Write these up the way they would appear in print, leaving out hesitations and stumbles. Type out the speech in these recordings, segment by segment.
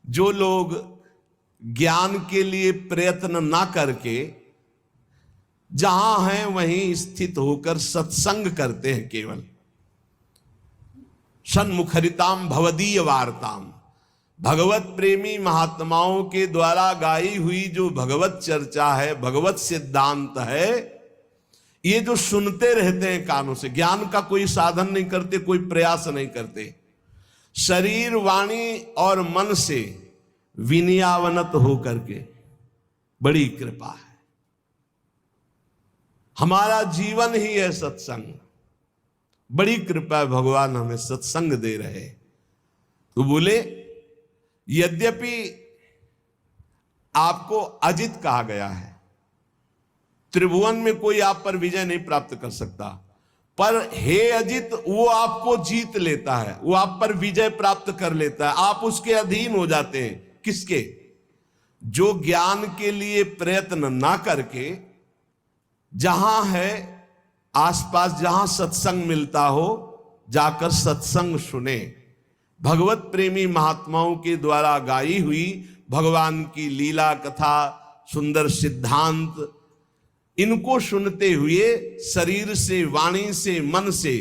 जो लोग ज्ञान के लिए प्रयत्न ना करके जहां हैं वहीं स्थित होकर सत्संग करते हैं, केवल सन्मुखरिताम भवदीय वार्ताम, भगवत प्रेमी महात्माओं के द्वारा गाई हुई जो भगवत चर्चा है, भगवत सिद्धांत है, ये जो सुनते रहते हैं कानों से, ज्ञान का कोई साधन नहीं करते, कोई प्रयास नहीं करते, शरीर वाणी और मन से विनयावनत होकर के, बड़ी कृपा है। हमारा जीवन ही है सत्संग, बड़ी कृपा है, भगवान हमें सत्संग दे रहे। तो बोले यद्यपि आपको अजित कहा गया है, त्रिभुवन में कोई आप पर विजय नहीं प्राप्त कर सकता, पर हे अजित वो आपको जीत लेता है, वो आप पर विजय प्राप्त कर लेता है, आप उसके अधीन हो जाते हैं। किसके? जो ज्ञान के लिए प्रयत्न ना करके जहां है आसपास, जहां सत्संग मिलता हो, जाकर सत्संग सुने, भगवत प्रेमी महात्माओं के द्वारा गाई हुई भगवान की लीला कथा, सुंदर सिद्धांत, इनको सुनते हुए शरीर से, वाणी से, मन से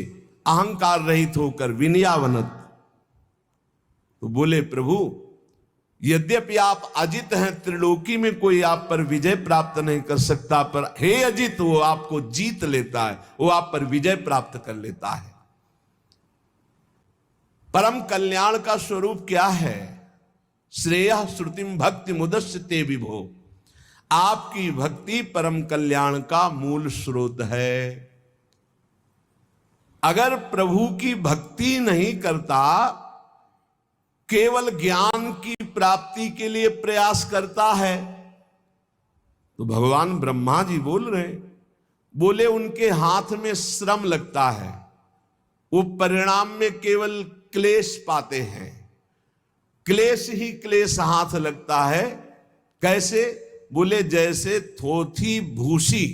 अहंकार रहित होकर विनयावनत। तो बोले प्रभु यद्यपि आप अजित हैं, त्रिलोकी में कोई आप पर विजय प्राप्त नहीं कर सकता, पर हे अजित वो आपको जीत लेता है, वो आप पर विजय प्राप्त कर लेता है। परम कल्याण का स्वरूप क्या है? श्रेयः श्रुतिम भक्ति मुदस्यते विभो, आपकी भक्ति परम कल्याण का मूल स्रोत है। अगर प्रभु की भक्ति नहीं करता, केवल ज्ञान की प्राप्ति के लिए प्रयास करता है, तो भगवान ब्रह्मा जी बोल रहे, बोले उनके हाथ में श्रम लगता है, वो परिणाम में केवल क्लेश पाते हैं, क्लेश ही क्लेश हाथ लगता है। कैसे? बोले जैसे थोथी भूसी,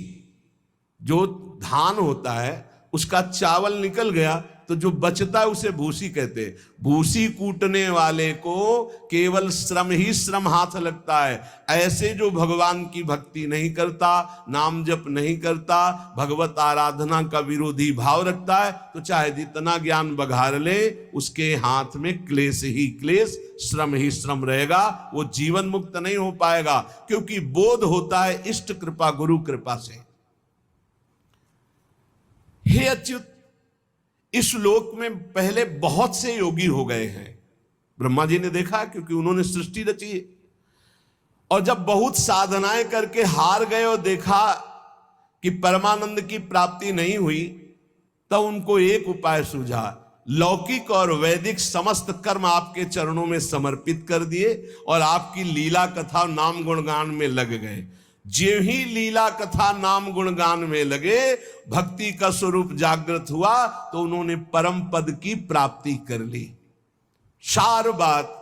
जो धान होता है उसका चावल निकल गया तो जो बचता है उसे भूसी कहते हैं। भूसी कूटने वाले को केवल श्रम ही श्रम हाथ लगता है। ऐसे जो भगवान की भक्ति नहीं करता, नाम जप नहीं करता, भगवत आराधना का विरोधी भाव रखता है, तो चाहे जितना ज्ञान बघार ले, उसके हाथ में क्लेश ही क्लेश, श्रम ही श्रम रहेगा, वो जीवन मुक्त नहीं हो पाएगा, क्योंकि बोध होता है इष्ट कृपा, गुरु कृपा से। हे अच्युत, इस लोक में पहले बहुत से योगी हो गए हैं, ब्रह्मा जी ने देखा, क्योंकि उन्होंने सृष्टि रची है। और जब बहुत साधनाएं करके हार गए और देखा कि परमानंद की प्राप्ति नहीं हुई, तब उनको एक उपाय सूझा, लौकिक और वैदिक समस्त कर्म आपके चरणों में समर्पित कर दिए और आपकी लीला कथा नाम गुणगान में लग गए। जो ही लीला कथा नाम गुणगान में लगे, भक्ति का स्वरूप जागृत हुआ, तो उन्होंने परम पद की प्राप्ति कर ली। सार बात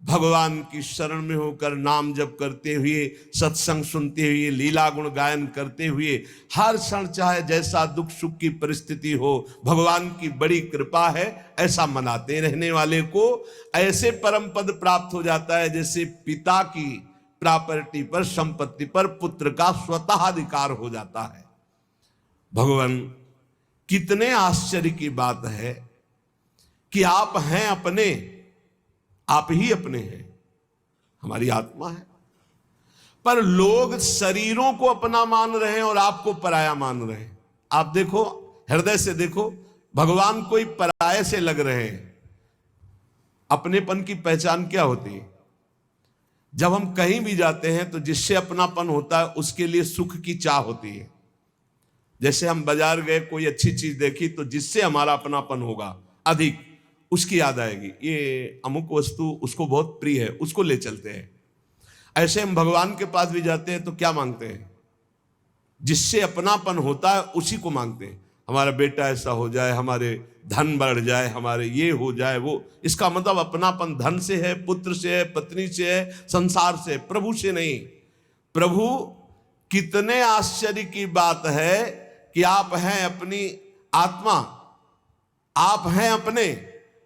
भगवान की शरण में होकर नाम जप करते हुए, सत्संग सुनते हुए, लीला गुण गायन करते हुए, हर क्षण चाहे जैसा दुख सुख की परिस्थिति हो, भगवान की बड़ी कृपा है, ऐसा मनाते रहने वाले को ऐसे परम पद प्राप्त हो जाता है जैसे पिता की प्रॉपर्टी पर, संपत्ति पर पुत्र का स्वतः अधिकार हो जाता है। भगवान, कितने आश्चर्य की बात है कि आप हैं अपने, आप ही अपने हैं, हमारी आत्मा है, पर लोग शरीरों को अपना मान रहे हैं और आपको पराया मान रहे हैं। आप देखो, हृदय से देखो, भगवान कोई पराये से लग रहे हैं। अपनेपन की पहचान क्या होती है? जब हम कहीं भी जाते हैं तो जिससे अपनापन होता है उसके लिए सुख की चाह होती है। जैसे हम बाजार गए, कोई अच्छी चीज देखी, तो जिससे हमारा अपनापन होगा अधिक, उसकी याद आएगी, ये अमुक वस्तु उसको बहुत प्रिय है, उसको ले चलते हैं। ऐसे हम भगवान के पास भी जाते हैं तो क्या मांगते हैं? जिससे अपनापन होता है उसी को मांगते हैं। हमारा बेटा ऐसा हो जाए, हमारे धन बढ़ जाए, हमारे ये हो जाए, वो। इसका मतलब अपनापन धन से है, पुत्र से है, पत्नी से है, संसार से, प्रभु से नहीं। प्रभु, कितने आश्चर्य की बात है कि आप हैं अपनी आत्मा, आप हैं अपने,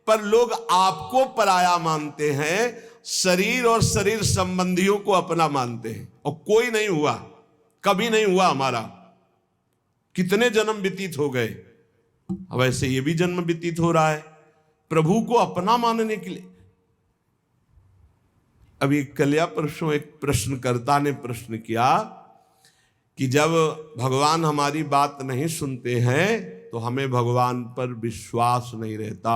पर लोग आपको पराया मानते हैं शरीर और शरीर संबंधियों को अपना मानते हैं, और कोई नहीं हुआ, कभी नहीं हुआ हमारा। कितने जन्म व्यतीत हो गए, अब ऐसे ये भी जन्म व्यतीत हो रहा है प्रभु को अपना मानने के लिए। अभी कल्या परसों एक प्रश्नकर्ता ने प्रश्न किया कि जब भगवान हमारी बात नहीं सुनते हैं तो हमें भगवान पर विश्वास नहीं रहता,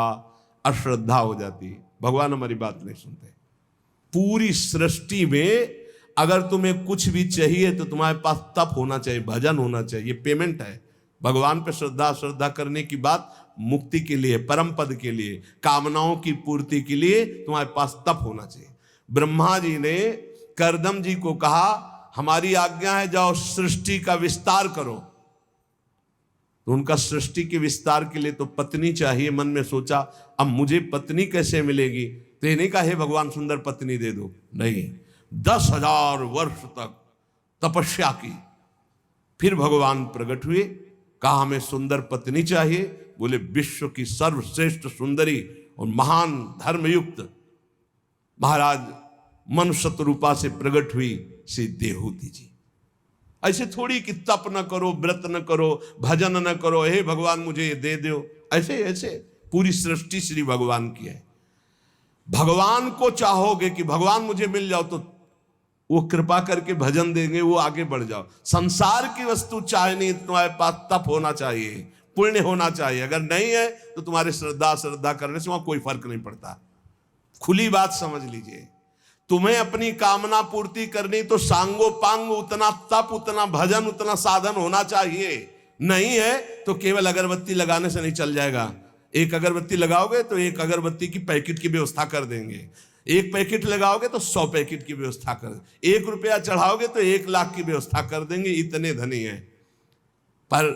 अश्रद्धा हो जाती है। भगवान हमारी बात नहीं सुनते। पूरी सृष्टि में अगर तुम्हें कुछ भी चाहिए तो तुम्हारे पास तप होना चाहिए, भजन होना चाहिए, पेमेंट है। भगवान पे श्रद्धा करने की बात मुक्ति के लिए, परम पद के लिए, कामनाओं की पूर्ति के लिए तुम्हारे पास तप होना चाहिए। ब्रह्मा जी ने करदम जी को कहा हमारी आज्ञा है जाओ सृष्टि का विस्तार करो, तो उनका सृष्टि के विस्तार के लिए तो पत्नी चाहिए। मन में सोचा अब मुझे पत्नी कैसे मिलेगी, तो ये नहीं कहा हे भगवान सुंदर पत्नी दे दो, नहीं, 10,000 वर्ष तक तपस्या की, फिर भगवान प्रकट हुए, कहा हमें सुंदर पत्नी चाहिए। बोले विश्व की सर्वश्रेष्ठ सुंदरी और महान धर्मयुक्त महाराज मनुष्य रूपा से प्रकट हुई श्री देहूति जी। ऐसे थोड़ी कि तप न करो, व्रत न करो, भजन न करो, हे भगवान मुझे ये दे दो, ऐसे ऐसे पूरी सृष्टि श्री भगवान की है। भगवान को चाहोगे कि भगवान मुझे मिल जाओ तो वो कृपा करके भजन देंगे, वो आगे बढ़ जाओ। संसार की वस्तु चाहनी तुम्हारे पास तप होना चाहिए, पुण्य होना चाहिए। अगर नहीं है तो तुम्हारे श्रद्धा करने से वहां कोई फर्क नहीं पड़ता। खुली बात समझ लीजिए, तुम्हें अपनी कामना पूर्ति करनी तो सांगो पांग उतना तप, उतना भजन, उतना साधन होना चाहिए। नहीं है तो केवल अगरबत्ती लगाने से नहीं चल जाएगा। एक अगरबत्ती लगाओगे तो एक अगरबत्ती की पैकेट की व्यवस्था कर देंगे, एक पैकेट लगाओगे तो 100 पैकेट की व्यवस्था कर देंगे, 1 रुपया चढ़ाओगे तो 1 लाख की व्यवस्था कर देंगे, इतने धनी हैं। पर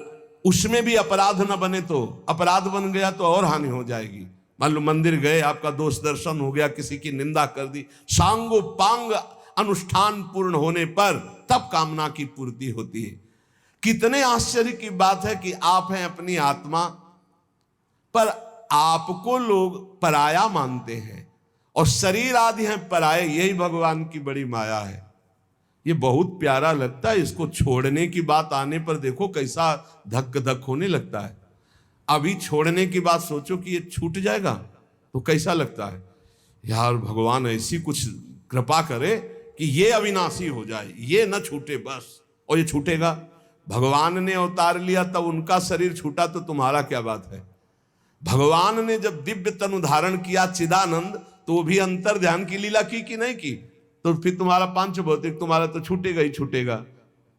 उसमें भी अपराध न बने तो, अपराध बन गया तो और हानि हो जाएगी। मान लो मंदिर गए, आपका दोष दर्शन हो गया, किसी की निंदा कर दी, सांगो पांग अनुष्ठान पूर्ण होने पर तब कामना की पूर्ति होती है। कितने आश्चर्य की बात है कि आप हैं अपनी आत्मा, पर आपको लोग पराया मानते हैं और शरीर आदि हैं पराये। यही भगवान की बड़ी माया है। ये बहुत प्यारा लगता है। इसको छोड़ने की बात आने पर देखो कैसा धक धक होने लगता है। अभी छोड़ने की बात सोचो कि ये छूट जाएगा तो कैसा लगता है। यार भगवान ऐसी कुछ कृपा करे कि ये अविनाशी हो जाए, ये न छूटे बस। और ये छूटेगा। भगवान ने अवतार लिया तब उनका शरीर छूटा तो तुम्हारा क्या बात है। भगवान ने जब दिव्य तनु धारण किया चिदानंद, तो वो भी अंतर ध्यान की लीला की कि नहीं की, तो फिर तुम्हारा पांच भौतिक तुम्हारा तो छूटेगा ही छूटेगा।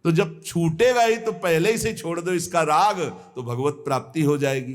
तो जब छूटेगा ही तो पहले ही से छोड़ दो इसका राग, तो भगवत प्राप्ति हो जाएगी।